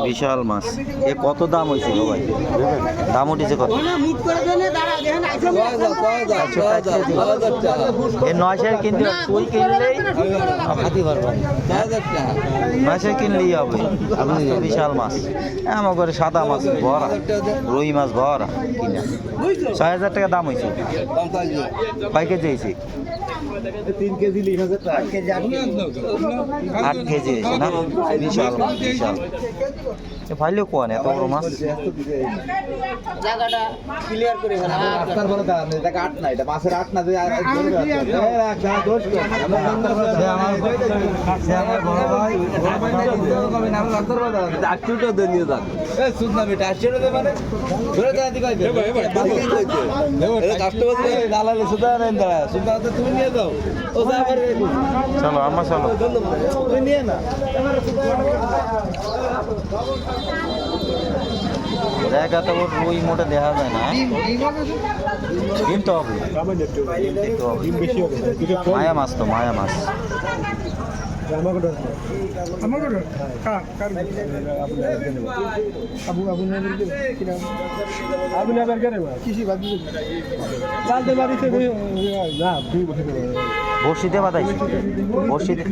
বিশাল মাছ। এ কত দাম হয়েছিল ভাই? দাম উঠেছে কত? এ 900 কিনতে তুই কিনলেই খাতে পারবো, 900 কিনলেই হবে। বিশাল মাছ, আমার করে সাদা মাছ ভরা, রুই মাছ ভরা কিনা 6000 টাকা দাম হয়েছে। কয় কেজি হয়েছে? 3 কেজি 8 কেজি হয়েছে না? বিশাল মাছ, বিশাল। ভাইলেও কোয়া এত বড় মাছ। জায়গাটা ক্লিয়ার করে ফেলা রাস্তার বলে দাঁড়ান, এটা 8 না, এটা মাছের 8 না, যে আমার বড় ভাই রাস্তার বলে দাঁড়ান, 8টা দিয়ে নিয়ে যান। এ সুদ না বেটা, 8টা দে মানে ধরে দাঁড়া দি কই দে এটা কাস্টমার দালালে সুদা নেন দাঁড়া, সুদা তো তুমি নিয়ে যাও, ও যা করে চলো আমরা চলো। তুমি নিয়ে না জায়গা তো রুই মোটে দেখা যায় না। ডিম তো হবে, মায়া মাছ তো, মায়া মাছ। বড়শিতে বাঁধাইছি, বড়শিতে।